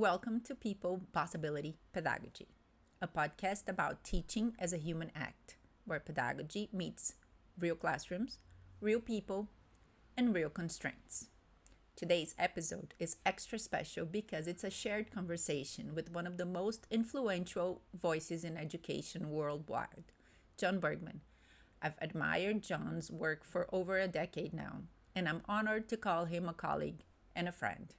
Welcome to People, Possibility, Pedagogy, a podcast about teaching as a human act, where pedagogy meets real classrooms, real people, and real constraints. Today's episode is extra special because it's a shared conversation with one of the most influential voices in education worldwide, Jon Bergmann. I've admired Jon's work for over a decade now, and I'm honored to call him a colleague and a friend.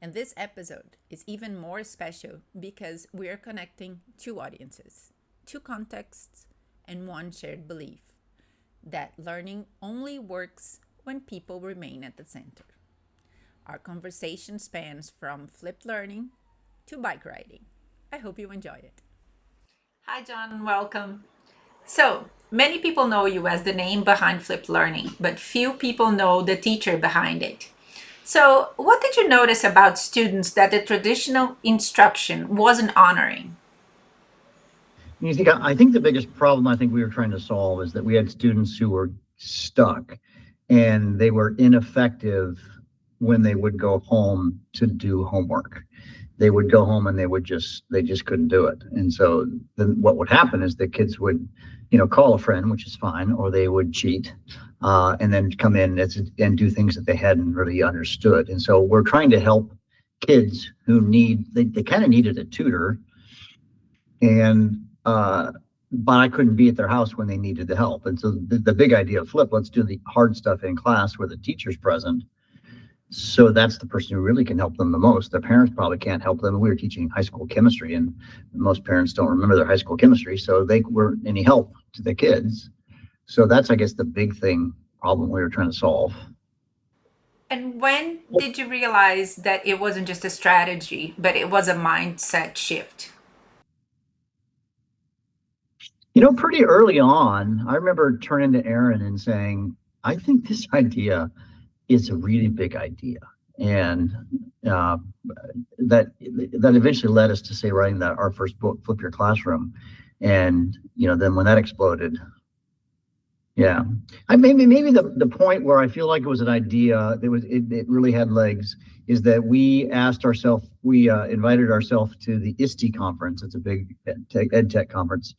And this episode is even more special because we are connecting two audiences, two contexts, and one shared belief that learning only works when people remain at the center. Our conversation spans from flipped learning to bike riding. I hope you enjoy it. Hi, Jon. Welcome. So, many people know you as the name behind flipped learning, but few people know the teacher behind it. So, what did you notice about students that the traditional instruction wasn't honoring? I think the biggest problem I think we were trying to solve is that we had students who were stuck and they were ineffective when they would go home to do homework. They would go home and they just couldn't do it. And so then what would happen is the kids would, call a friend, which is fine, or they would cheat and then come in and do things that they hadn't really understood. And so we're trying to help kids who they kind of needed a tutor, but I couldn't be at their house when they needed the help. And so the big idea of flip, let's do the hard stuff in class where the teacher's present. So that's the person who really can help them the most. Their parents probably can't help them. We were teaching high school chemistry, and most parents don't remember their high school chemistry, so they weren't any help to the kids. So that's, I guess, the big problem we were trying to solve. And when did you realize that it wasn't just a strategy, but it was a mindset shift? Pretty early on, I remember turning to Aaron and saying, I think this idea is a really big idea. And that eventually led us to say writing our first book, Flip Your Classroom. And, then when that exploded, maybe the point where I feel like it was an idea, it really had legs, is that we invited ourselves to the ISTE conference. It's a big ed tech conference.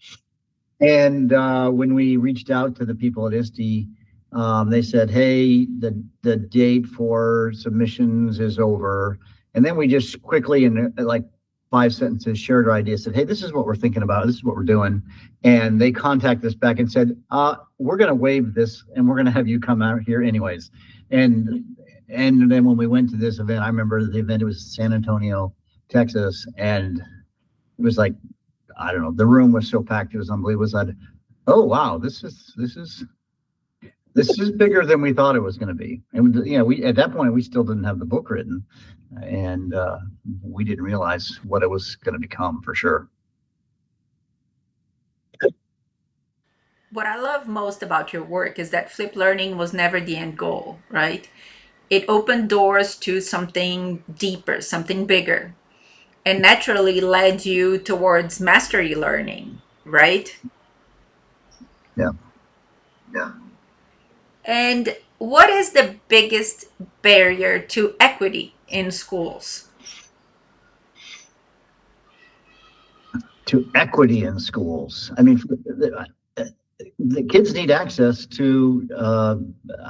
And when we reached out to the people at ISTE, they said, hey, the date for submissions is over. And then we just quickly, in like 5 sentences, shared our idea, said, hey, this is what we're thinking about. This is what we're doing. And they contacted us back and said, we're going to waive this and we're going to have you come out here anyways. And then when we went to this event, I remember the event, it was San Antonio, Texas. And it was like, I don't know, the room was so packed, it was unbelievable. It was like, oh, wow, this is bigger than we thought it was going to be. And we at that point we still didn't have the book written, and we didn't realize what it was going to become for sure. What I love most about your work is that flipped learning was never the end goal, right? It opened doors to something deeper, something bigger, and naturally led you towards mastery learning, right? Yeah. And what is the biggest barrier to equity in schools? To equity in schools. I mean, the kids need access to,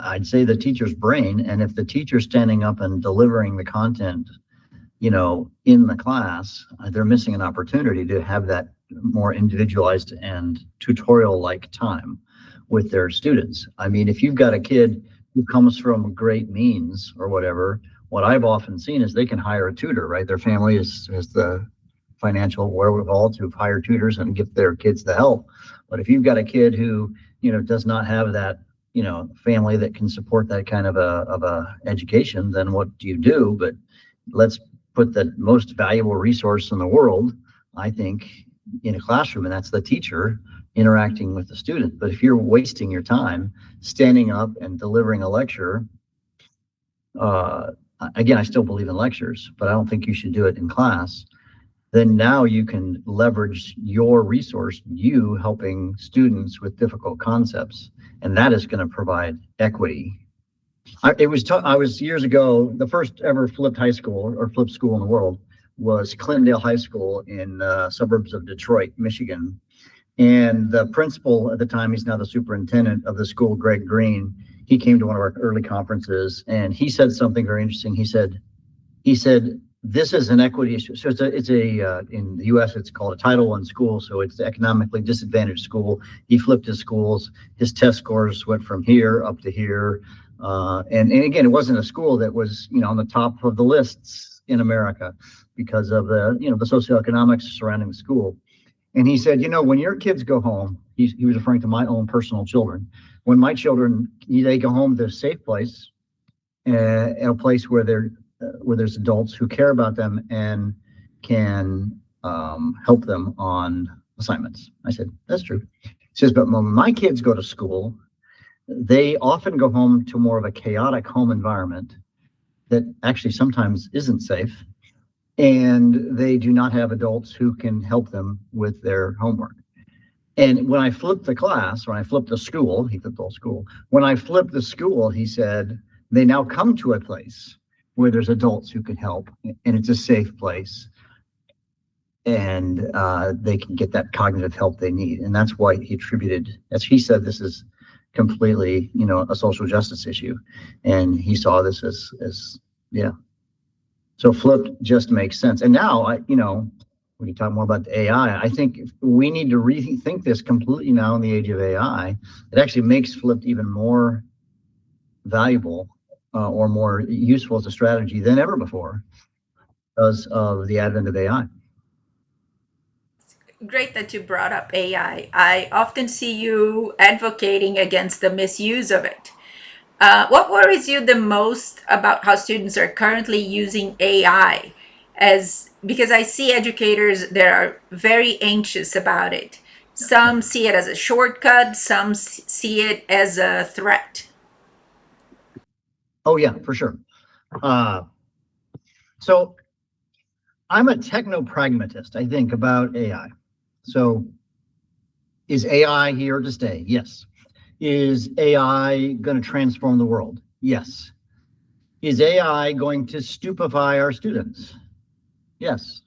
I'd say, the teacher's brain. And if the teacher's standing up and delivering the content, in the class, they're missing an opportunity to have that more individualized and tutorial-like time with their students. I mean, if you've got a kid who comes from great means or whatever, what I've often seen is they can hire a tutor, right? Their family has the financial wherewithal to hire tutors and give their kids the help. But if you've got a kid who, does not have that, family that can support that kind of a education, then what do you do? But let's put the most valuable resource in the world, I think, in a classroom, and that's the teacher interacting with the student. But if you're wasting your time standing up and delivering a lecture, again, I still believe in lectures, but I don't think you should do it in class. Then now you can leverage your resource, you helping students with difficult concepts, and that is going to provide equity. I was years ago, the first ever flipped high school or flipped school in the world was Clintondale High School in suburbs of Detroit, Michigan. And the principal at the time, he's now the superintendent of the school, Greg Green, he came to one of our early conferences and he said something very interesting. He said, this is an equity issue. So it's a in the U.S. it's called a Title I school, so it's the economically disadvantaged school. He flipped his schools. His test scores went from here up to here, and again, it wasn't a school that was on the top of the lists in America because of the the socioeconomics surrounding the school. And he said, when your kids go home, he was referring to my own personal children. When my children they go home to a safe place, a place where there's adults who care about them and can help them on assignments. I said, that's true. He says, but when my kids go to school, they often go home to more of a chaotic home environment that actually sometimes isn't safe. And they do not have adults who can help them with their homework. And when I flipped the class, when I flipped the school, he flipped the whole school. When I flipped the school, he said, they now come to a place where there's adults who can help, and it's a safe place, and they can get that cognitive help they need. And that's why he attributed, as he said, this is completely, a social justice issue. And he saw this as So flipped just makes sense. And now, when you talk more about the AI, I think we need to rethink this completely now in the age of AI. It actually makes flipped even more valuable or more useful as a strategy than ever before because of the advent of AI. Great that you brought up AI. I often see you advocating against the misuse of it. What worries you the most about how students are currently using AI? Because I see educators that are very anxious about it. Some see it as a shortcut, some see it as a threat. Oh, yeah, for sure. So I'm a techno-pragmatist, I think, about AI. So is AI here to stay? Yes. Is AI going to transform the world? Yes. Is AI going to stupefy our students? Yes.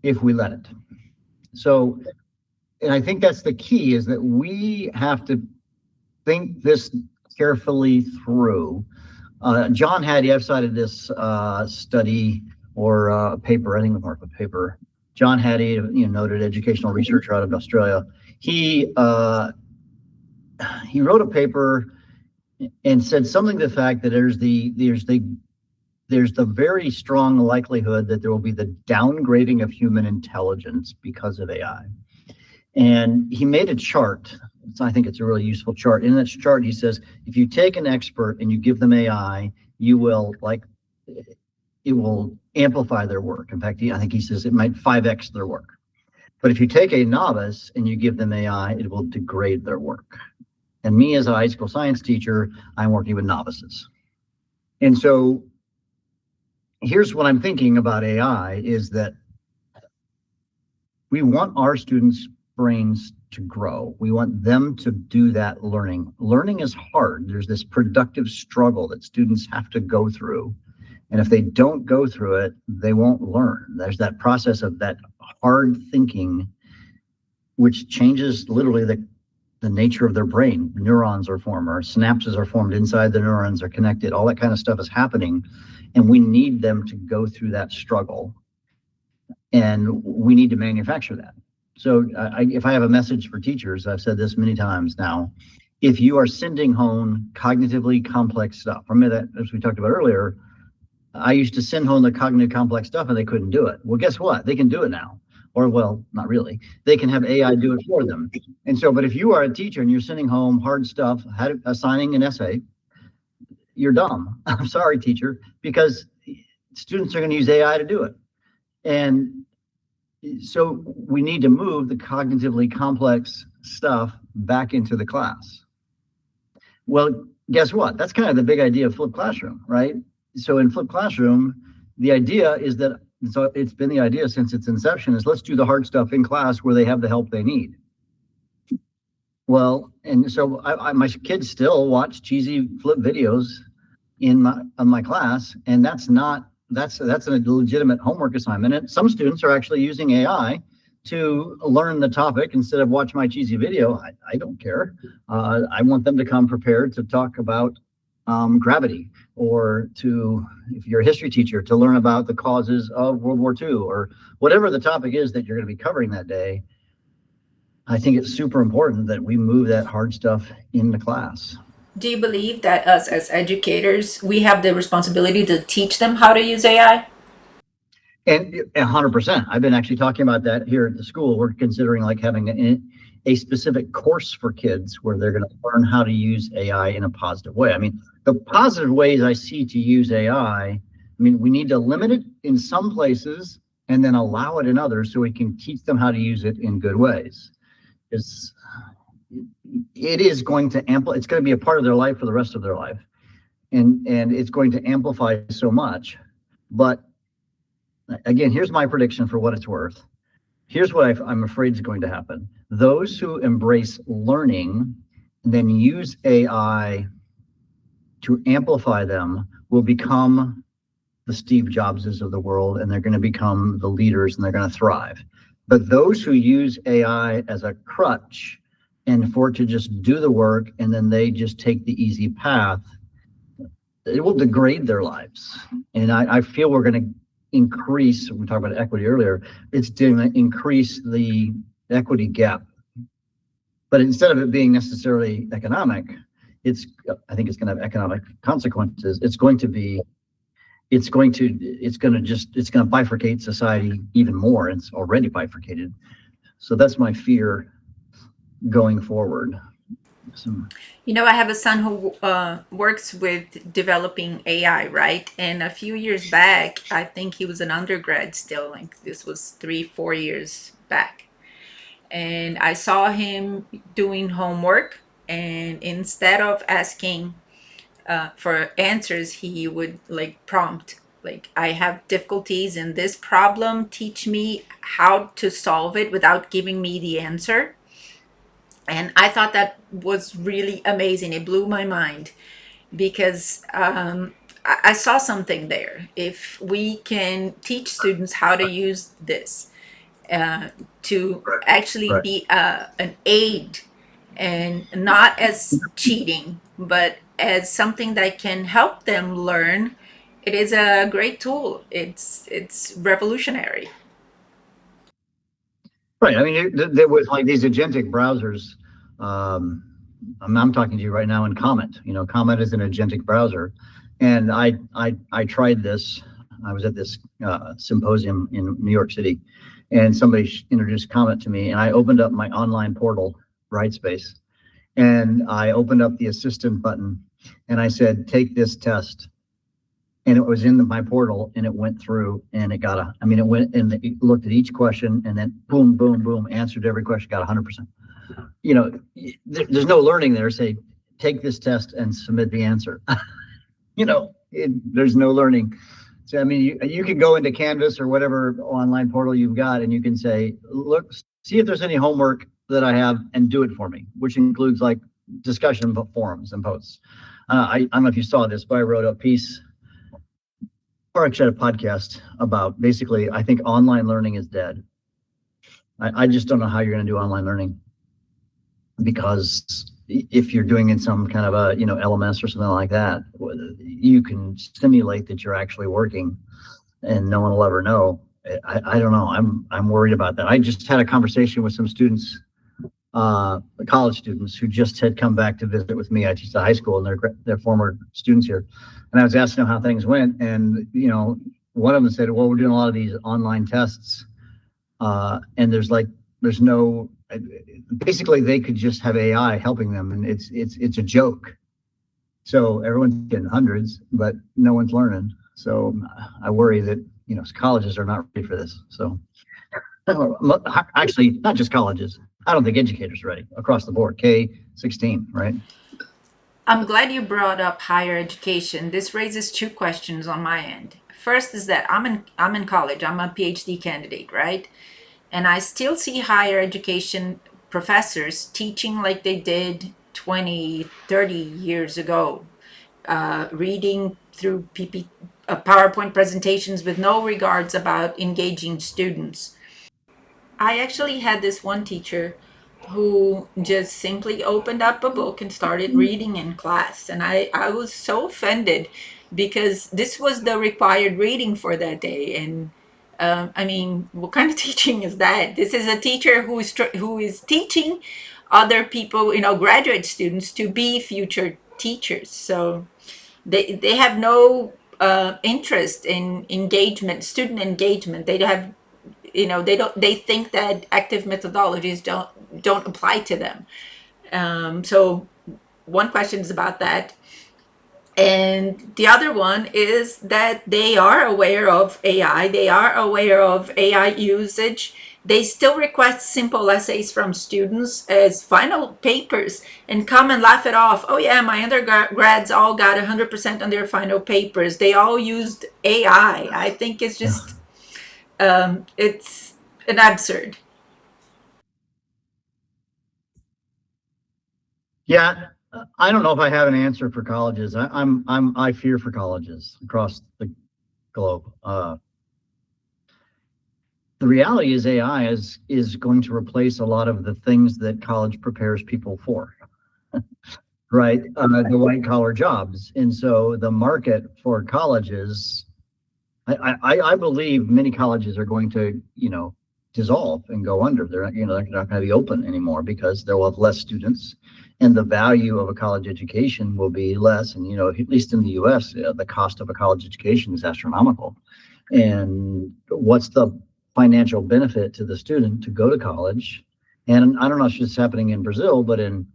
If we let it. So, and I think that's the key, is that we have to think this carefully through. John Hattie, I've cited this study or paper, I think it was more of a paper. John Hattie, noted educational researcher out of Australia. He wrote a paper and said something to the fact that there's the very strong likelihood that there will be the downgrading of human intelligence because of AI. And he made a chart. So I think it's a really useful chart. In that chart, he says, if you take an expert and you give them AI, it will amplify their work. In fact, I think he says it might 5x their work. But if you take a novice and you give them AI, it will degrade their work. And me as a high school science teacher, I'm working with novices. And so here's what I'm thinking about AI is that we want our students' brains to grow. We want them to do that learning. Learning is hard. There's this productive struggle that students have to go through. And if they don't go through it, they won't learn. There's that process of that hard thinking, which changes literally the nature of their brain. Neurons are formed, or synapses are formed inside the neurons, are connected. All that kind of stuff is happening. And we need them to go through that struggle. And we need to manufacture that. So if I have a message for teachers, I've said this many times now, if you are sending home cognitively complex stuff, remember that, as we talked about earlier, I used to send home the cognitive complex stuff and they couldn't do it. Well, guess what? They can do it now. Or, well, not really. They can have AI do it for them. And so, but if you are a teacher and you're sending home hard stuff, assigning an essay, you're dumb. I'm sorry, teacher, because students are going to use AI to do it. And so we need to move the cognitively complex stuff back into the class. Well, guess what? That's kind of the big idea of flipped classroom, right? So in flipped classroom, the idea is that, so it's been the idea since its inception, is let's do the hard stuff in class where they have the help they need. Well, and so my kids still watch cheesy flip videos in my class, and that's not that's a legitimate homework assignment. And some students are actually using AI to learn the topic instead of watch my cheesy video. I don't care. I want them to come prepared to talk about gravity, or to, if you're a history teacher, to learn about the causes of World War II, or whatever the topic is that you're going to be covering that day. I think it's super important that we move that hard stuff into class. Do you believe that us as educators, we have the responsibility to teach them how to use AI? And 100%. I've been actually talking about that here at the school. We're considering like having a specific course for kids where they're going to learn how to use AI in a positive way. I mean, the positive ways I see to use AI, I mean, we need to limit it in some places and then allow it in others so we can teach them how to use it in good ways. It is going to it's going to be a part of their life for the rest of their life. And it's going to amplify so much. But again, here's my prediction for what it's worth. Here's what I'm afraid is going to happen. Those who embrace learning and then use AI to amplify them will become the Steve Jobses of the world, and they're going to become the leaders, and they're going to thrive. But those who use AI as a crutch and for it to just do the work, and then they just take the easy path, it will degrade their lives. And I feel we're going to increase, we talked about equity earlier, it's going to increase the equity gap. But instead of it being necessarily economic, I think it's going to have economic consequences. It's going to bifurcate society even more. It's already bifurcated. So that's my fear going forward. You know, I have a son who works with developing AI, right? And a few years back, I think he was an undergrad still, like this was 3-4 years back. And I saw him doing homework, and instead of asking for answers, he would like prompt, like, I have difficulties in this problem, teach me how to solve it without giving me the answer. And I thought that was really amazing. It blew my mind because I saw something there. If we can teach students how to use this to actually Right. be an aid, and not as cheating, but as something that can help them learn, it is a great tool. It's revolutionary. Right. I mean, there was like these agentic browsers. I'm talking to you right now in Comet. You know, Comet is an agentic browser, and I tried this. I was at this symposium in New York City, and somebody introduced Comet to me, and I opened up my online portal, Brightspace, and I opened up the assistant button, and I said, "Take this test." And it was in my portal, and it went through, and it went and it looked at each question, and then boom, boom, boom, answered every question, got 100%. You know, there's no learning there. Say, take this test and submit the answer. There's no learning. So, I mean, you can go into Canvas or whatever online portal you've got, and you can say, look, see if there's any homework that I have, and do it for me, which includes like discussion forums and posts. I don't know if you saw this, but I wrote a piece, or actually a podcast about, basically, I think online learning is dead. I just don't know how you're going to do online learning, because if you're doing in some kind of a LMS or something like that, you can simulate that you're actually working, and no one will ever know. I don't know. I'm worried about that. I just had a conversation with some students, college students, who just had come back to visit with me. I teach the high school, and they're former students here, and I was asking them how things went, and one of them said, "Well, we're doing a lot of these online tests, and there's no." Basically, they could just have AI helping them, and it's a joke. So everyone's getting hundreds, but no one's learning. So I worry that colleges are not ready for this. So actually, not just colleges. I don't think educators are ready across the board. K-16, right? I'm glad you brought up higher education. This raises two questions on my end. First is that I'm in college. I'm a PhD candidate, right? And I still see higher education professors teaching like they did 20, 30 years ago, reading through PowerPoint presentations with no regards about engaging students. I actually had this one teacher who just simply opened up a book and started reading in class. And I was so offended because this was the required reading for that day. And I mean, what kind of teaching is that? This is a teacher who is teaching other people, graduate students to be future teachers. So they have no interest in engagement, student engagement. They have, they think that active methodologies don't apply to them. So one question is about that. And the other one is that they are aware of AI, they are aware of AI usage. They still request simple essays from students as final papers and come and laugh it off. Oh, yeah, my undergrads all got 100% on their final papers. They all used AI. I think it's just, it's an absurd. Yeah, I don't know if I have an answer for colleges. I fear for colleges across the globe. The reality is AI is going to replace a lot of the things that college prepares people for, right? The white collar jobs, and so the market for colleges, I believe many colleges are going to dissolve and go under. They're not going to be open anymore because they'll have less students, and the value of a college education will be less. And at least in the U.S., the cost of a college education is astronomical. And what's the financial benefit to the student to go to college? And I don't know if it's happening in Brazil, but in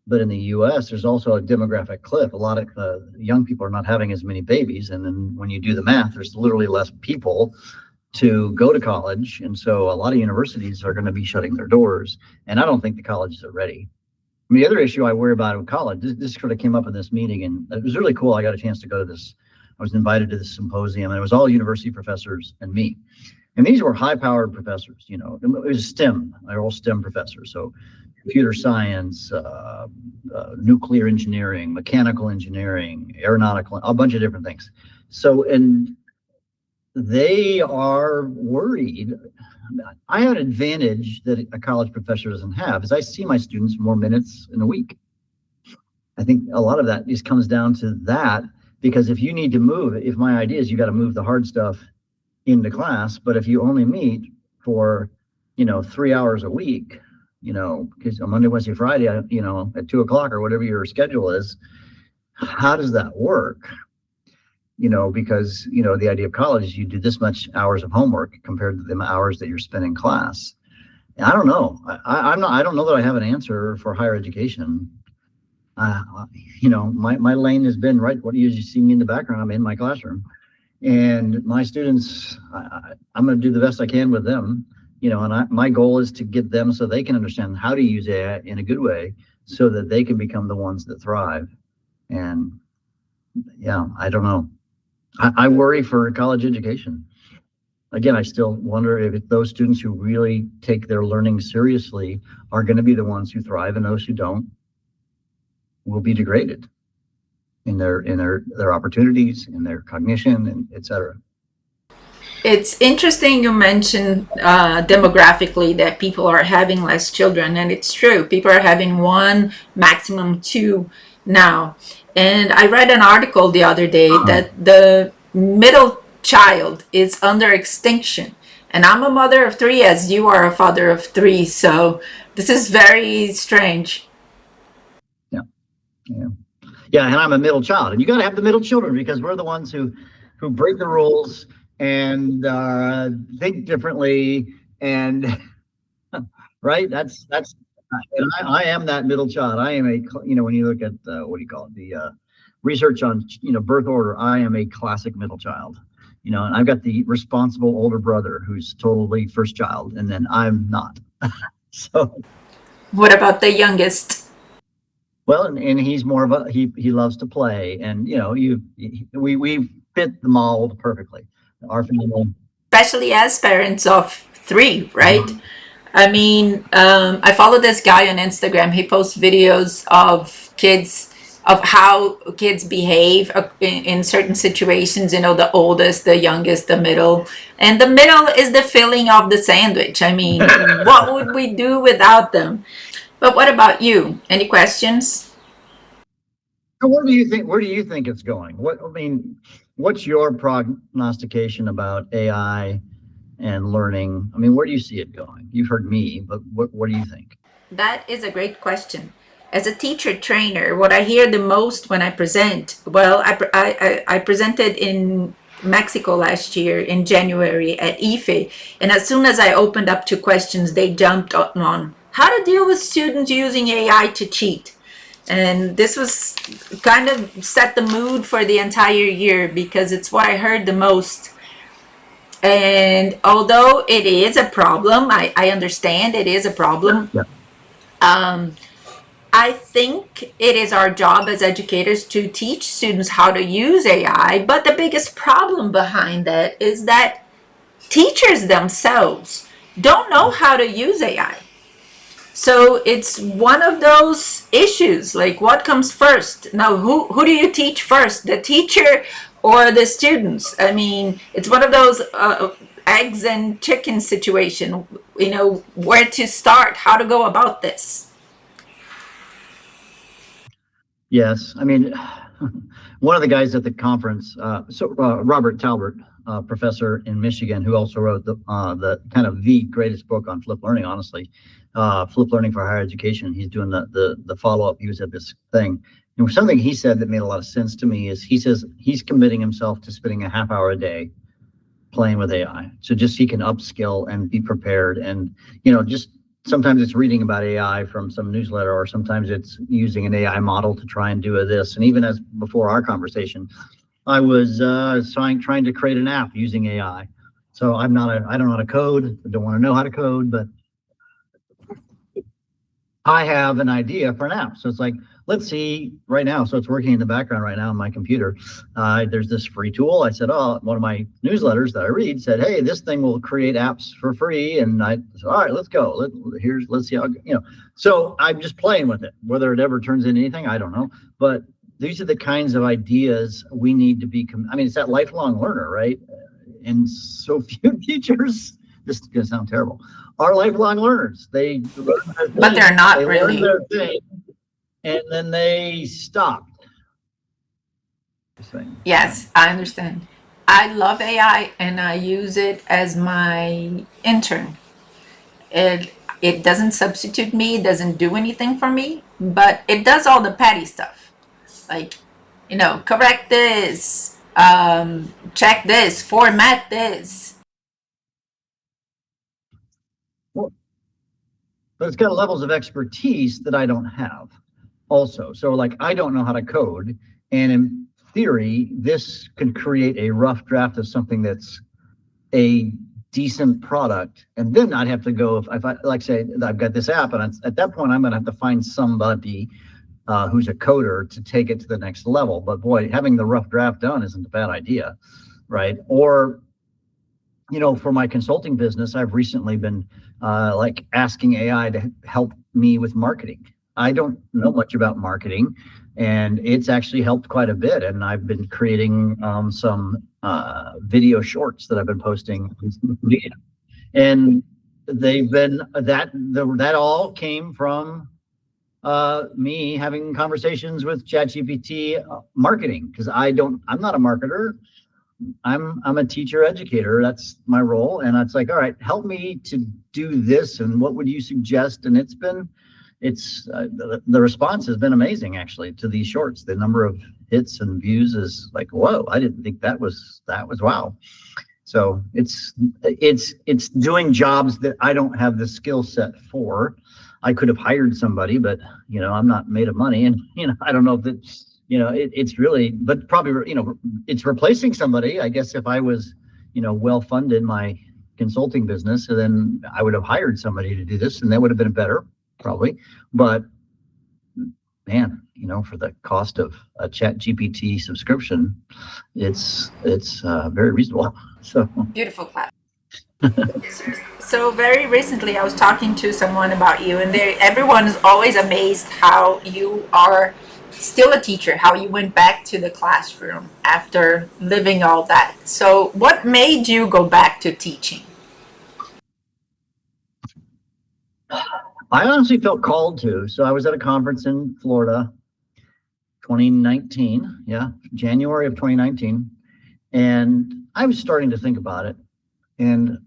the U.S., there's also a demographic cliff. A lot of young people are not having as many babies, and then when you do the math, there's literally less people to go to college, and so a lot of universities are going to be shutting their doors. And I don't think the colleges are ready. I mean, the other issue I worry about in college, this sort of came up in this meeting, and it was really cool. I got a chance to go to this. I was invited to this symposium, and it was all university professors and me. And these were high-powered professors. It was STEM. They're all STEM professors. So computer science, nuclear engineering, mechanical engineering, aeronautical, a bunch of different things. So, and they are worried. I have an advantage that a college professor doesn't have, is I see my students more minutes in a week. I think a lot of that just comes down to that, because if you need to move, if my idea is you got to move the hard stuff into class, but if you only meet for 3 hours a week, because on Monday, Wednesday, Friday, at 2:00 or whatever your schedule is, how does that work? Because the idea of college is you do this much hours of homework compared to the hours that you're spending in class. And I don't know. I don't know that I have an answer for higher education. My lane has been right. What do you see me in the background? I'm in my classroom. And my students, I'm going to do the best I can with them, and my goal is to get them so they can understand how to use AI in a good way so that they can become the ones that thrive. And yeah, I don't know. I worry for college education. Again, I still wonder if those students who really take their learning seriously are going to be the ones who thrive, and those who don't will be degraded in their opportunities, in their cognition, and et cetera. It's interesting you mentioned demographically that people are having less children, and it's true. People are having 1, maximum 2 now. And I read an article the other day that the middle child is under extinction. And I'm a mother of 3, as you are a father of 3. So this is very strange. Yeah, and I'm a middle child, and you got to have the middle children, because we're the ones who break the rules and think differently, and right. That's and I am that middle child. I am when you look at what do you call it, the research on birth order, I am a classic middle child. And I've got the responsible older brother who's totally first child, and then I'm not. So what about the youngest? Well, and he's more of he loves to play, and we fit the mold perfectly. Our family, Especially as parents of 3, right? I mean, I follow this guy on Instagram. He posts videos of kids of how kids behave in certain situations, the oldest, the youngest, the middle. And the middle is the filling of the sandwich. I mean, what would we do without them? But what about you? Any questions? Where do you think it's going? What's your prognostication about AI and learning? I mean, where do you see it going? You've heard me, but what do you think? That is a great question. As a teacher trainer, what I hear the most when I present, well, I presented in Mexico last year in January at IFE, and as soon as I opened up to questions, they jumped on how to deal with students using AI to cheat. And this was kind of set the mood for the entire year because it's what I heard the most. And although it is a problem, I understand it is a problem. Yeah. I think it is our job as educators to teach students how to use AI, but the biggest problem behind that is that teachers themselves don't know how to use AI. So it's one of those issues, like what comes first? Now, who do you teach first, the teacher or the students? I mean, it's one of those eggs and chicken situation, where to start, how to go about this. Yes, I mean, one of the guys at the conference, Robert Talbert, professor in Michigan, who also wrote the kind of the greatest book on flipped learning, honestly, flipped learning for higher education. He's doing the follow-up. He was at this thing. And something he said that made a lot of sense to me is he says he's committing himself to spending a half hour a day playing with AI. So just he can upskill and be prepared. And, just sometimes it's reading about AI from some newsletter, or sometimes it's using an AI model to try and do this. And even as before our conversation, I was trying to create an app using AI. So I don't know how to code. I don't want to know how to code, but I have an idea for an app. So it's like, let's see right now. So it's working in the background right now on my computer. There's this free tool. I said, one of my newsletters that I read said, hey, this thing will create apps for free. And I said, all right, let's go. Let's see how, so I'm just playing with it. Whether it ever turns into anything, I don't know. But these are the kinds of ideas we need to be. It's that lifelong learner, right? And so few teachers, this is going to sound terrible, are lifelong learners. They learn their thing, but they're not really. Their thing, and then they stop. Yes, I understand. I love AI and I use it as my intern. It doesn't substitute me, it doesn't do anything for me, but it does all the petty stuff. Like, correct this, check this, format this. But it's got levels of expertise that I don't have also. So like, I don't know how to code. And in theory, this can create a rough draft of something that's a decent product. And then I'd have to go, if I like say I've got this app, and at that point, I'm going to have to find somebody who's a coder to take it to the next level. But boy, having the rough draft done isn't a bad idea, right? Or, for my consulting business, I've recently been asking AI to help me with marketing. I don't know much about marketing, and it's actually helped quite a bit. And I've been creating some video shorts that I've been posting on social media, and they've been that all came from me having conversations with ChatGPT marketing, because I'm not a marketer. I'm a teacher educator. That's my role. And it's like, all right, help me to do this. And what would you suggest? And the response has been amazing, actually, to these shorts. The number of hits and views is like, whoa, I didn't think that was wow. So it's doing jobs that I don't have the skill set for. I could have hired somebody, but I'm not made of money, and I don't know if it's it's really, but probably it's replacing somebody. I guess if I was well funded my consulting business, then I would have hired somebody to do this, and that would have been better probably. But man, for the cost of a ChatGPT subscription, it's very reasonable. So beautiful clap. So very recently I was talking to someone about you, and everyone is always amazed how you are still a teacher, how you went back to the classroom after living all that. So what made you go back to teaching? I honestly felt called to. So I was at a conference in Florida, 2019. Yeah, January of 2019. And I was starting to think about it. And,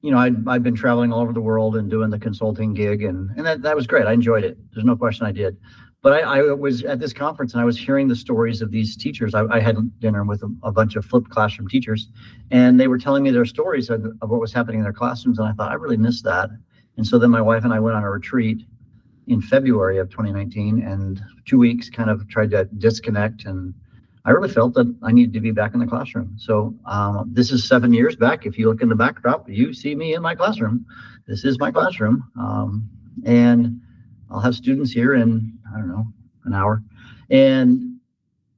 you know, I'd been traveling all over the world and doing the consulting gig, and that was great. I enjoyed it. There's no question I did. But I was at this conference and I was hearing the stories of these teachers. I had dinner with a bunch of flipped classroom teachers, and they were telling me their stories of what was happening in their classrooms. And I thought, I really missed that. And so then my wife and I went on a retreat in February of 2019, and 2 weeks kind of tried to disconnect. And I really felt that I needed to be back in the classroom. So this is 7 years back. If you look in the backdrop, you see me in my classroom. This is my classroom. And I'll have students here in, I don't know, an hour. And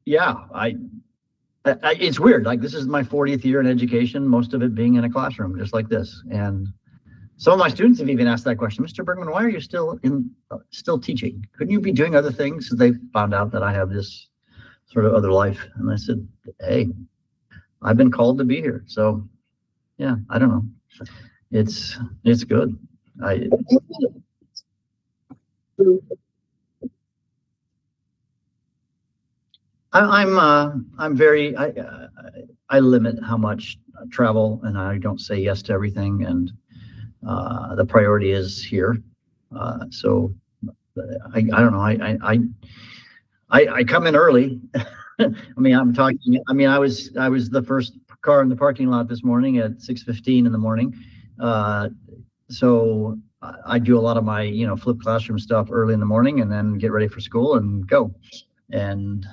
yeah, it's weird. Like, this is my 40th year in education, most of it being in a classroom, just like this. And some of my students have even asked that question, Mr. Bergmann, why are you still teaching? Couldn't you be doing other things? So they found out that I have this sort of other life. And I said, hey, I've been called to be here. So yeah, I don't know. It's good. I'm very, I limit how much travel, and I don't say yes to everything. And the priority is here. So I don't know. I come in early. I mean, I was the first car in the parking lot this morning at 6:15 in the morning. So I do a lot of my, flipped classroom stuff early in the morning, and then get ready for school and go. And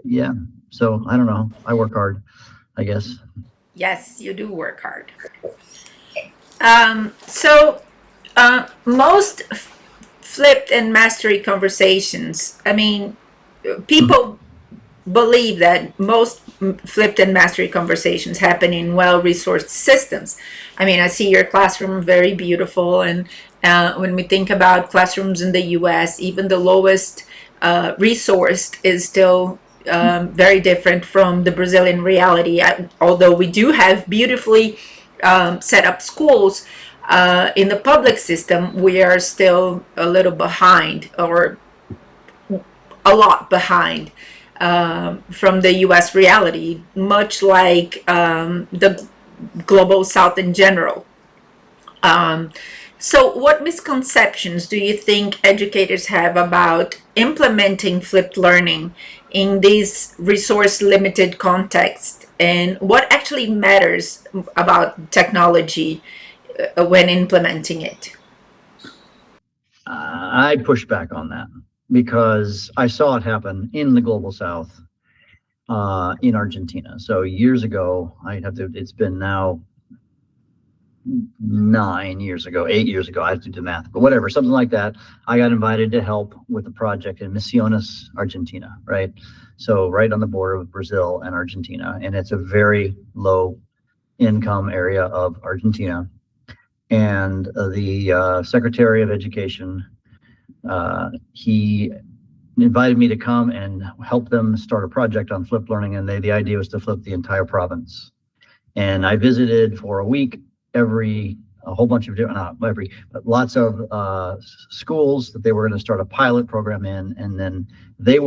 yeah, so I don't know. I work hard, I guess. Yes, you do work hard. Most flipped and mastery conversations, I mean, people believe that most flipped and mastery conversations happen in well-resourced systems. I mean, I see your classroom very beautiful, and when we think about classrooms in the US, even the lowest resourced is still very different from the Brazilian reality. Although we do have beautifully set up schools, in the public system, we are still a little behind, or a lot behind, from the US reality, much like the global South in general. So, what misconceptions do you think educators have about implementing flipped learning in this resource limited context? And what actually matters about technology when implementing it? I push back on that because I saw it happen in the global South, in Argentina. So years ago, it's been now 8 years ago, I have to do the math, but whatever, something like that. I got invited to help with a project in Misiones, Argentina, right? So right on the border of Brazil and Argentina, and it's a very low income area of Argentina. And the Secretary of Education, he invited me to come and help them start a project on flipped learning, and the idea was to flip the entire province. And I visited for a week a whole bunch of different, not every, but lots of schools that they were going to start a pilot program in. And then they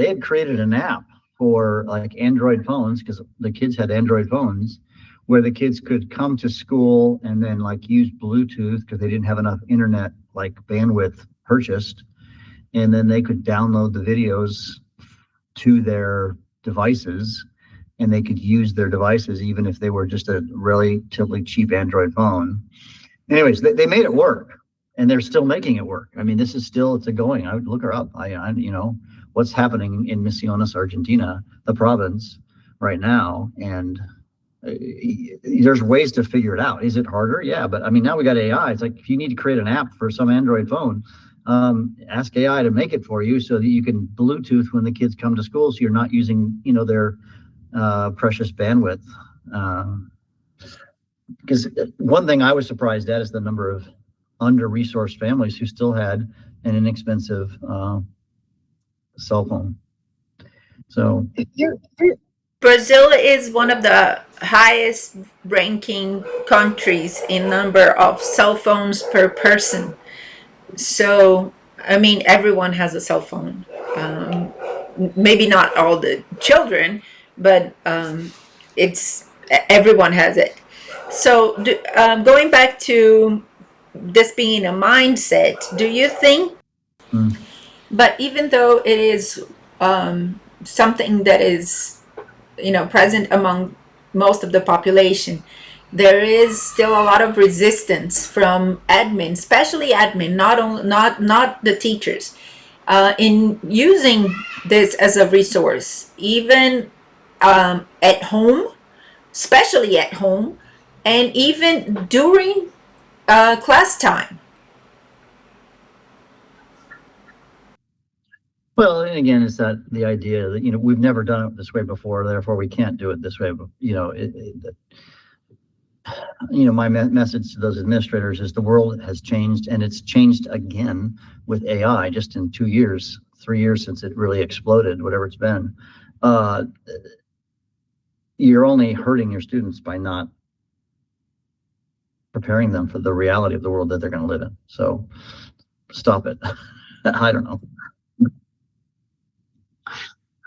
had created an app for like Android phones, because the kids had Android phones, where the kids could come to school and then like use Bluetooth because they didn't have enough internet like bandwidth purchased. And then they could download the videos to their devices, and they could use their devices even if they were just a relatively cheap Android phone. Anyways, they made it work, and they're still making it work. I mean, it's a going. I would look her up. What's happening in Misiones, Argentina, the province right now, and there's ways to figure it out. Is it harder? Yeah, but I mean, now we got AI. It's like, if you need to create an app for some Android phone, ask AI to make it for you so that you can Bluetooth when the kids come to school, so you're not using, their precious bandwidth. Because one thing I was surprised at is the number of under-resourced families who still had an inexpensive cell phone. So Brazil is one of the highest ranking countries in number of cell phones per person. So, I mean, everyone has a cell phone. Maybe not all the children, but it's everyone has it. So, going back to this being a mindset, do you think? But even though it is something that is, present among most of the population, there is still a lot of resistance from admin, especially admin, not the teachers, in using this as a resource, even at home, especially at home, and even during class time. Well, and again, it's that the idea that we've never done it this way before, therefore we can't do it this way. But my message to those administrators is the world has changed, and it's changed again with AI just in 2 years, 3 years since it really exploded, whatever it's been. You're only hurting your students by not preparing them for the reality of the world that they're going to live in. So stop it. I don't know.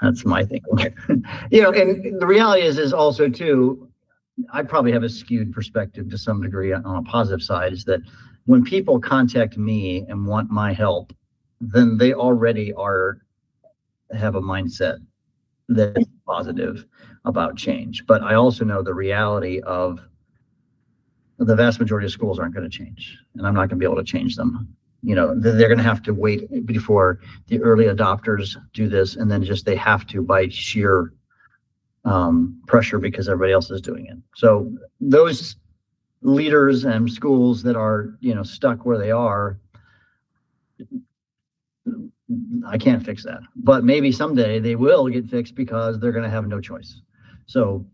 That's my thinking. And the reality is also too, I probably have a skewed perspective to some degree on a positive side, is that when people contact me and want my help, then they already have a mindset that's positive about change. But I also know the reality of the vast majority of schools aren't going to change, and I'm not going to be able to change them. They're going to have to wait before the early adopters do this, and then they have to by sheer pressure because everybody else is doing it. So those leaders and schools that are stuck where they are, I can't fix that. But maybe someday they will get fixed because they're going to have no choice. So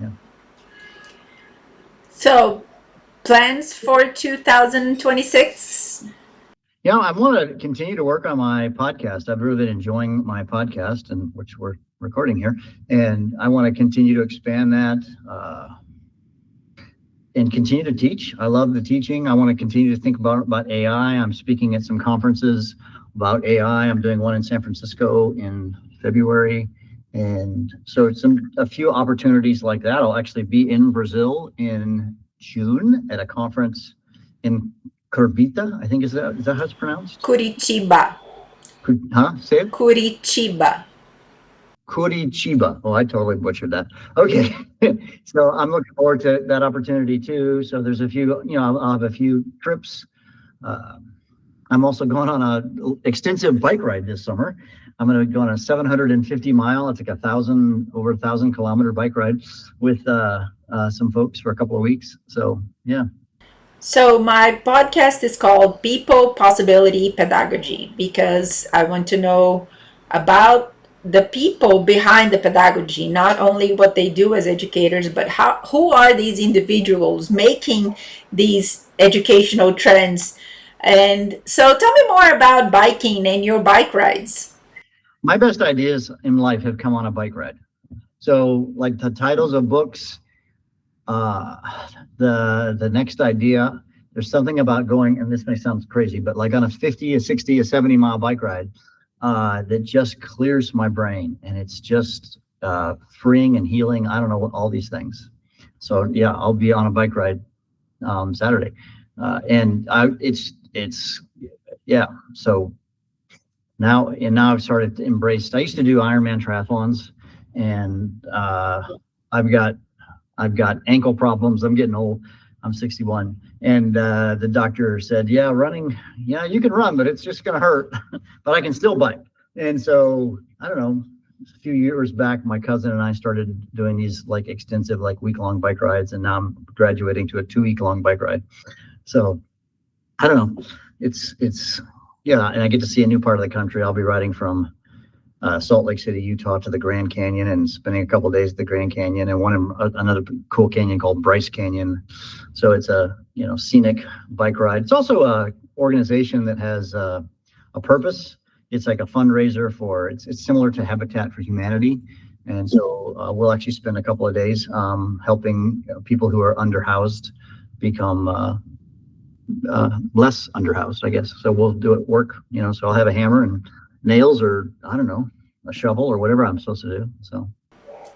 yeah. So plans for 2026? I want to continue to work on my podcast. I've really been enjoying my podcast, and which we're recording here, and I want to continue to expand that and continue to teach. I love the teaching. I want to continue to think about AI. I'm speaking at some conferences about AI. I'm doing one in San Francisco in February, and so a few opportunities like that. I'll actually be in Brazil in June at a conference in Curitiba, I think is that how it's pronounced? Curitiba. Say it? Curitiba. Curitiba. Oh, I totally butchered that. Okay. So I'm looking forward to that opportunity too. So there's a few, I'll have a few trips. I'm also going on an extensive bike ride this summer. I'm going to go on a 750-mile, it's like over 1,000 kilometer bike ride with some folks for a couple of weeks. So, yeah. So my podcast is called People, Possibility, Pedagogy, because I want to know about the people behind the pedagogy, not only what they do as educators, but who are these individuals making these educational trends. And so tell me more about biking and your bike rides. My best ideas in life have come on a bike ride. So like the titles of books, the next idea, there's something about going, and this may sound crazy, but like on a 50, a 60, a 70-mile bike ride that just clears my brain, and it's just freeing and healing. I don't know what all these things. So yeah, I'll be on a bike ride Saturday, and So now I've started to embrace. I used to do Ironman triathlons, and I've got ankle problems. I'm getting old. I'm 61. And the doctor said, running, you can run, but it's just going to hurt, but I can still bike. And so, I don't know, a few years back, my cousin and I started doing these like extensive, like week-long bike rides. And now I'm graduating to a 2-week-long bike ride. So I don't know. It's and I get to see a new part of the country. I'll be riding from Salt Lake City, Utah to the Grand Canyon and spending a couple of days at the Grand Canyon, and another cool canyon called Bryce Canyon. So it's a scenic bike ride. It's also a organization that has a purpose. it's like a fundraiser for, it's similar to Habitat for Humanity. And so we'll actually spend a couple of days helping people who are underhoused become less underhoused, I guess. So we'll do it work, so I'll have a hammer and nails, or I don't know, a shovel or whatever I'm supposed to do. So.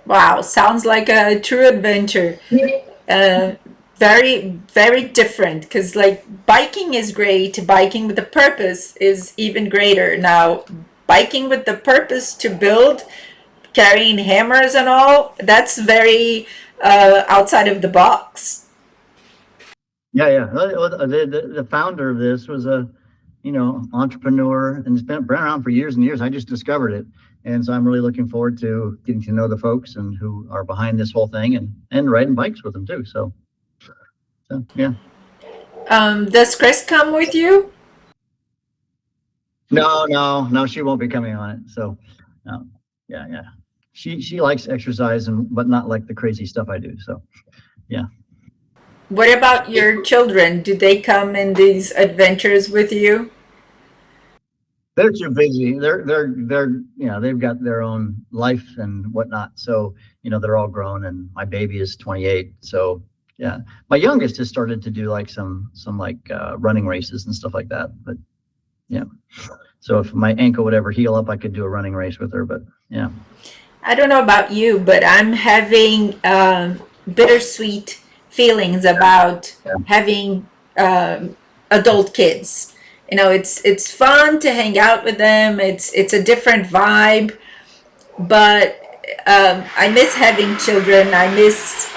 Wow, sounds like a true adventure. Very, very different, because like biking is great. Biking with a purpose is even greater. Now, biking with the purpose to build, carrying hammers and all, that's very outside of the box. Yeah. The founder of this was a, entrepreneur, and it's been around for years and years. I just discovered it. And so I'm really looking forward to getting to know the folks and who are behind this whole thing, and riding bikes with them too. So yeah. Does Chris come with you? No, she won't be coming on it. So, yeah. She likes exercise, but not like the crazy stuff I do. So, yeah. What about your children? Do they come in these adventures with you? They're too busy. They've got their own life and whatnot. So, they're all grown, and my baby is 28. So, yeah, my youngest has started to do like some running races and stuff like that. But yeah, so if my ankle would ever heal up, I could do a running race with her. But yeah, I don't know about you, but I'm having bittersweet feelings about having adult kids. It's fun to hang out with them. It's a different vibe, but I miss having children. I miss.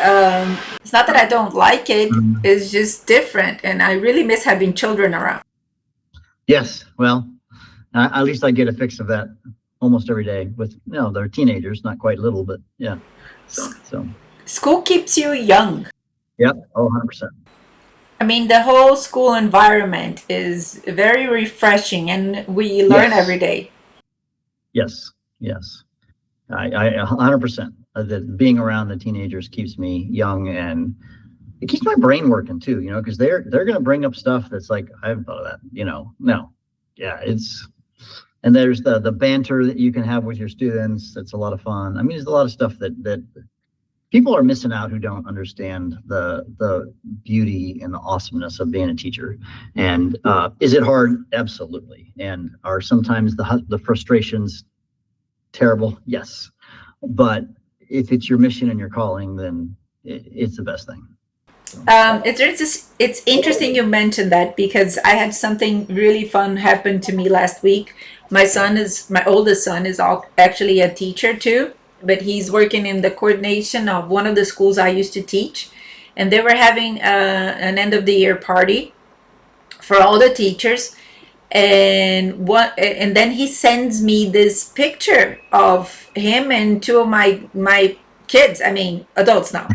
It's not that I don't like it. It's just different, and I really miss having children around. Yes, well, at least I get a fix of that almost every day. With they're teenagers, not quite little, but yeah. So school keeps you young. Yep. 100%. I mean, the whole school environment is very refreshing, and we learn every day. Yes. I 100%. That being around the teenagers keeps me young, and it keeps my brain working too. Because they're going to bring up stuff that's like, I haven't thought of that. No, yeah, and there's the banter that you can have with your students. That's a lot of fun. I mean, there's a lot of stuff that people are missing out who don't understand the beauty and the awesomeness of being a teacher. And is it hard? Absolutely. And are sometimes the frustrations terrible? Yes. But if it's your mission and your calling, then it's the best thing. It's interesting you mentioned that, because I had something really fun happen to me last week. My oldest son is actually a teacher too, but he's working in the coordination of one of the schools I used to teach, and they were having an end of the year party for all the teachers, and then he sends me this picture of him and two of my kids. I mean, adults now.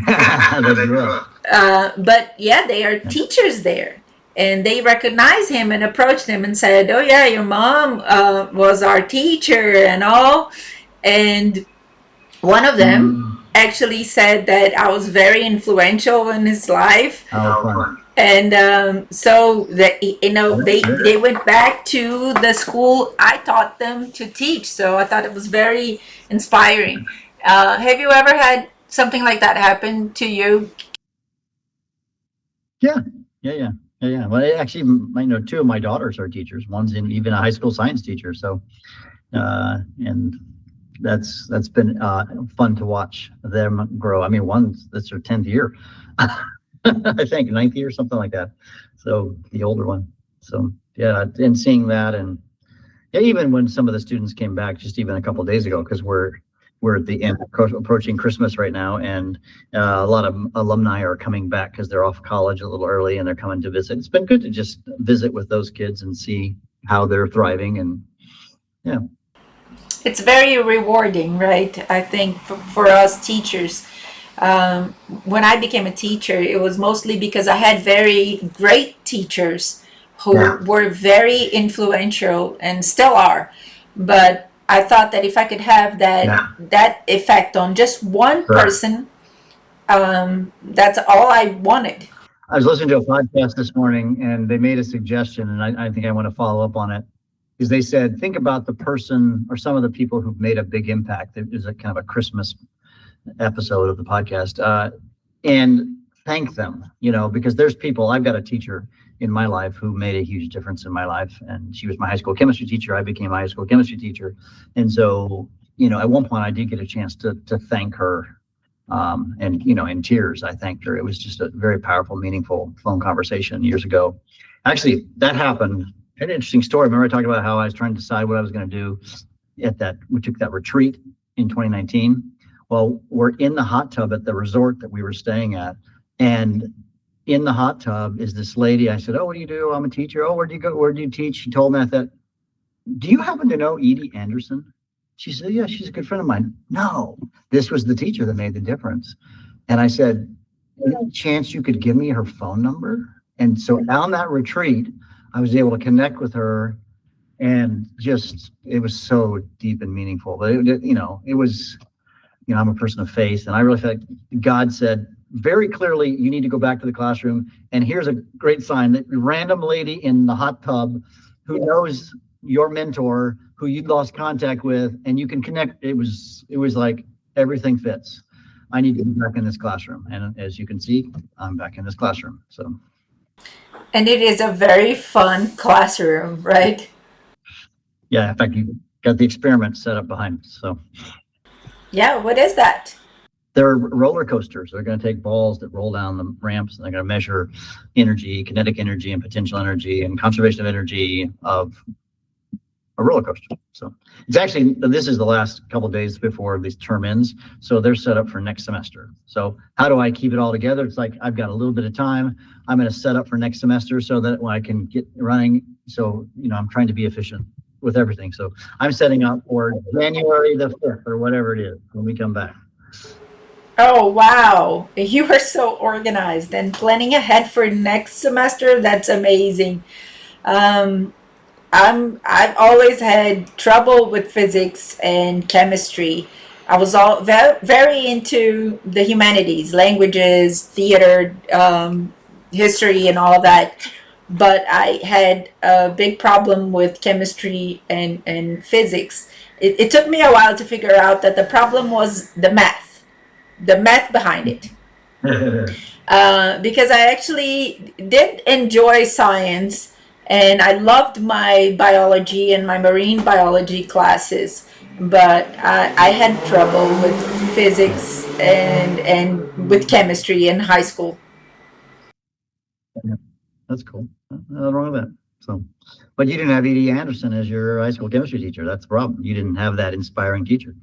But yeah, they are teachers there, and they recognized him and approached him and said, "Oh yeah, your mom was our teacher and all." And one of them actually said that I was very influential in his life. And so that they went back to the school I taught them to teach. So I thought it was very inspiring. Have you ever had something like that happen to you? Yeah. Well, actually, I know two of my daughters are teachers. One's even a high school science teacher. So, and that's been fun to watch them grow. I mean, that's her 10th year. I think 9th year, something like that. So the older one. So yeah, and seeing that, and even when some of the students came back, just even a couple of days ago, because we're at the end, approaching Christmas right now, and a lot of alumni are coming back because they're off college a little early, and they're coming to visit. It's been good to just visit with those kids and see how they're thriving, and yeah. It's very rewarding, right? I think for us teachers. When I became a teacher, it was mostly because I had very great teachers who were very influential and still are. But I thought that if I could have that effect on just one person, that's all I wanted. I was listening to a podcast this morning, and they made a suggestion, and I think I want to follow up on it. is they said, think about the person or some of the people who've made a big impact. It was a kind of a Christmas episode of the podcast, and thank them, because there's people. I've got a teacher in my life who made a huge difference in my life, and she was my high school chemistry teacher. I became a high school chemistry teacher, and so at one point I did get a chance to thank her, and in tears I thanked her. It was just a very powerful, meaningful phone conversation years ago. Actually, that happened. An interesting story. Remember I talked about how I was trying to decide what I was going to do we took that retreat in 2019. Well, we're in the hot tub at the resort that we were staying at, and in the hot tub is this lady. I said, "Oh, what do you do?" "I'm a teacher." "Oh, where do you go? Where do you teach?" She told me. I thought, "Do you happen to know Edie Anderson?" She said, "Yeah, she's a good friend of mine." No, this was the teacher that made the difference. And I said, "Any chance you could give me her phone number?" And so on that retreat, I was able to connect with her, and it was so deep and meaningful. But it was, I'm a person of faith, and I really felt like God said very clearly, you need to go back to the classroom. And here's a great sign that random lady in the hot tub who knows your mentor, who you lost contact with, and you can connect. It was like everything fits. I need to be back in this classroom. And as you can see, I'm back in this classroom. So. And it is a very fun classroom, right? Yeah, in fact, you got the experiment set up behind us. So. Yeah, what is that? They're roller coasters. They're going to take balls that roll down the ramps, and they're going to measure energy, kinetic energy, and potential energy, and conservation of energy of a roller coaster. So it's actually, this is the last couple of days before this term ends. So they're set up for next semester. So how do I keep it all together? It's like, I've got a little bit of time. I'm going to set up for next semester so that when I can get running. So, I'm trying to be efficient with everything. So I'm setting up for January the 5th or whatever it is when we come back. Oh, wow. You are so organized and planning ahead for next semester. That's amazing. Um, I've always had trouble with physics and chemistry. I was all very into the humanities, languages, theater, history, and all of that. But I had a big problem with chemistry and physics. It took me a while to figure out that the problem was the math behind it. Because I actually did enjoy science, and I loved my biology and my marine biology classes, but I had trouble with physics and with chemistry in high school. Yeah, that's cool. Nothing wrong with that. So, but you didn't have Edie Anderson as your high school chemistry teacher. That's the problem. You didn't have that inspiring teacher,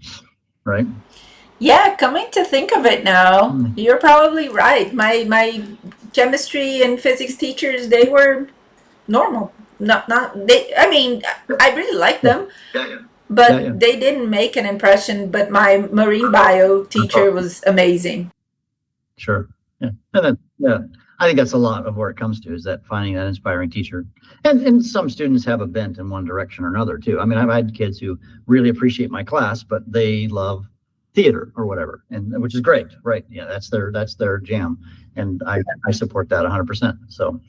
right? Yeah, coming to think of it now, you're probably right. My chemistry and physics teachers, they were normal. Not they. I mean, I really liked them, but they didn't make an impression. But my marine bio teacher was amazing. Sure. Yeah. And I think that's a lot of where it comes to, is that finding that inspiring teacher. And some students have a bent in one direction or another too. I mean, I've had kids who really appreciate my class, but they love theater or whatever, and which is great, right? Yeah, that's their jam, and I support that 100%. So.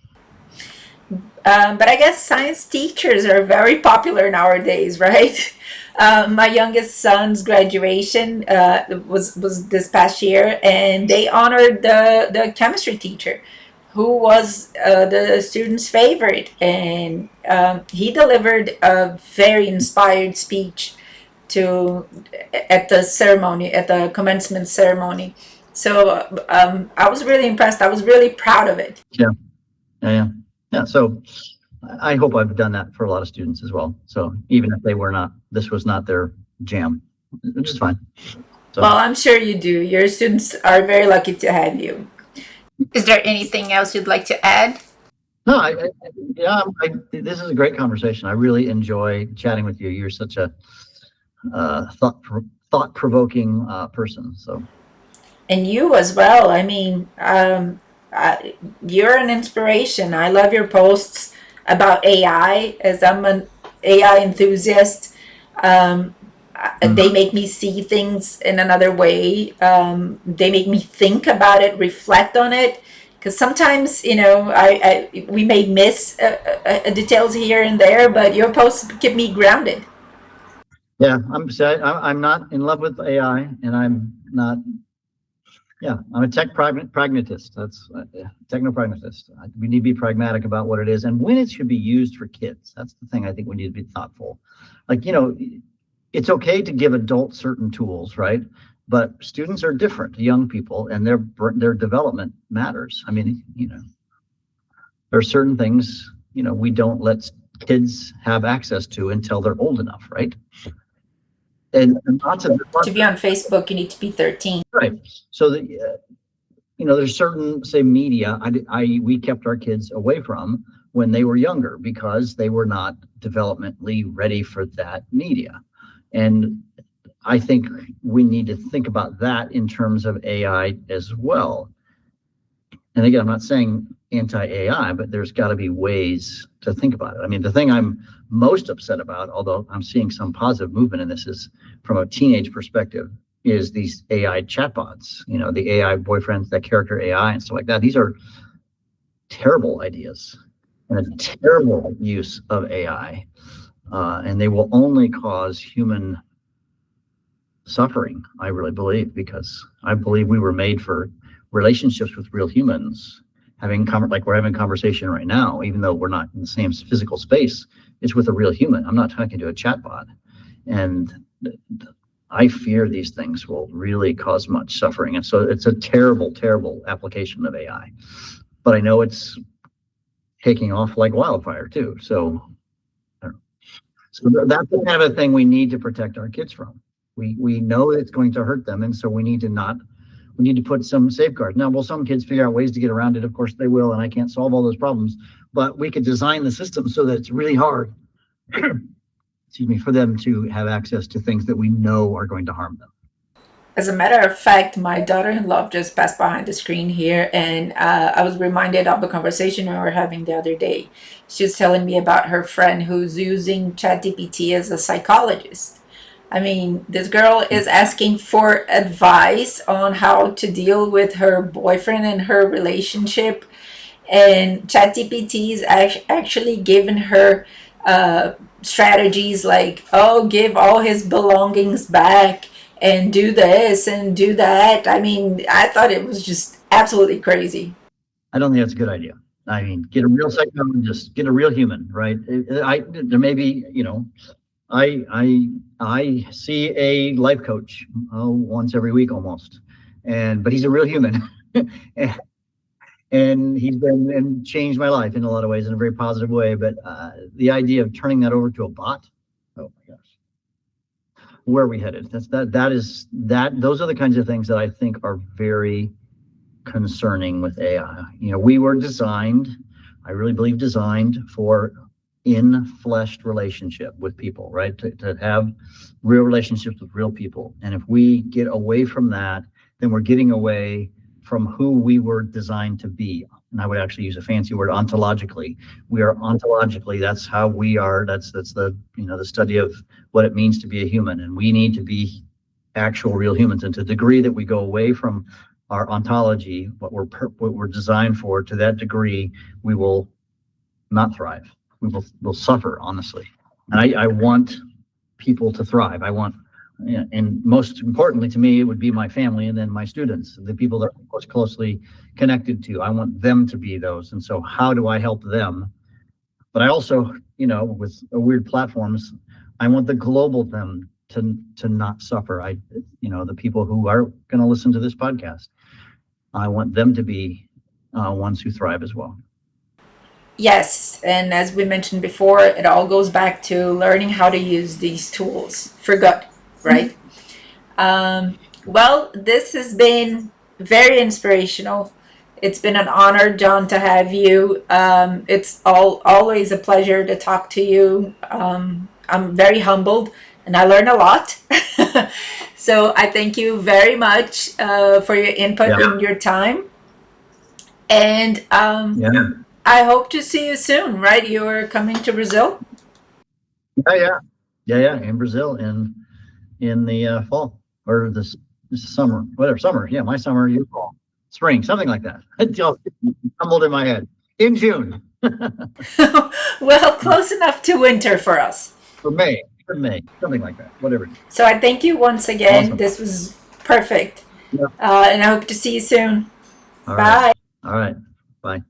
But I guess science teachers are very popular nowadays, right? My youngest son's graduation was this past year, and they honored the chemistry teacher, who was the student's favorite, and he delivered a very inspired speech at the commencement ceremony. So I was really impressed. I was really proud of it. Yeah. So I hope I've done that for a lot of students as well. So even if this was not their jam, which is fine. So. Well, I'm sure you do. Your students are very lucky to have you. Is there anything else you'd like to add? No, this is a great conversation. I really enjoy chatting with you. You're such a thought-provoking person. So. And you as well. I mean, you're an inspiration. I love your posts about AI, as I'm an AI enthusiast. They make me see things in another way. They make me think about it, reflect on it, Because sometimes, we may miss details here and there, but your posts keep me grounded. Yeah, I'm not in love with AI, and I'm not. Yeah, I'm a tech pragmatist. That's techno-pragmatist. We need to be pragmatic about what it is and when it should be used for kids. That's the thing I think we need to be thoughtful. Like, it's okay to give adults certain tools, right? But students are different, young people, and their development matters. I mean, there are certain things, we don't let kids have access to until they're old enough, right? And to be on Facebook, you need to be 13. Right. So there's certain, say, media we kept our kids away from when they were younger because they were not developmentally ready for that media. And I think we need to think about that in terms of AI as well. And again, I'm not saying anti-AI, but there's got to be ways to think about it. I mean, the thing I'm most upset about, although I'm seeing some positive movement in this, is from a teenage perspective, is these AI chatbots, the AI boyfriends, that character AI and stuff like that. These are terrible ideas and a terrible use of AI. And they will only cause human suffering, I really believe, because I believe we were made for relationships with real humans, like we're having a conversation right now, even though we're not in the same physical space. It's with a real human. I'm not talking to a chatbot. And I fear these things will really cause much suffering. And so it's a terrible, terrible application of AI. But I know it's taking off like wildfire too. So that's the kind of a thing we need to protect our kids from. We know it's going to hurt them, and so we need to put some safeguards. Now, will some kids figure out ways to get around it? Of course they will, and I can't solve all those problems, but we could design the system so that it's really hard for them to have access to things that we know are going to harm them. As a matter of fact, my daughter-in-law just passed behind the screen here, and I was reminded of the conversation we were having the other day. She was telling me about her friend who's using ChatGPT as a psychologist. I mean, this girl is asking for advice on how to deal with her boyfriend and her relationship, and ChatGPT is actually giving her strategies like, give all his belongings back and do this and do that. I mean, I thought it was just absolutely crazy. I don't think that's a good idea. I mean, get a real psychologist, get a real human, right? There may be, I see a life coach once every week almost, but he's a real human. And he's been and changed my life in a lot of ways in a very positive way. But the idea of turning that over to a bot, oh my gosh, where are we headed? Those are the kinds of things that I think are very concerning with AI. We were designed, I really believe, designed for in-fleshed relationship with people, right? To have real relationships with real people. And if we get away from that, then we're getting away from who we were designed to be. And I would actually use a fancy word, ontologically. We are ontologically, that's how we are. That's the the study of what it means to be a human. And we need to be actual real humans. And to the degree that we go away from our ontology, what we're designed for, to that degree, we will not thrive. We'll suffer, honestly. And I want people to thrive. And most importantly to me, it would be my family and then my students, the people that I'm most closely connected to. I want them to be those. And so how do I help them? But I also, with weird platforms, I want the global them to not suffer. The people who are going to listen to this podcast, I want them to be ones who thrive as well. Yes, and as we mentioned before, it all goes back to learning how to use these tools for good, right? Well, this has been very inspirational. It's been an honor, Jon, to have you. It's always a pleasure to talk to you. I'm very humbled, and I learn a lot. So I thank you very much for your input and your time. And I hope to see you soon, right? You're coming to Brazil? Yeah, in Brazil in the fall or this summer, whatever summer. Yeah, my summer, your fall. spring, something like that. It just tumbled in my head. In June. Well, close enough to winter for us. For May, something like that, whatever. So I thank you once again. Awesome. This was perfect. Yeah. And I hope to see you soon. All Bye. right. All right. Bye.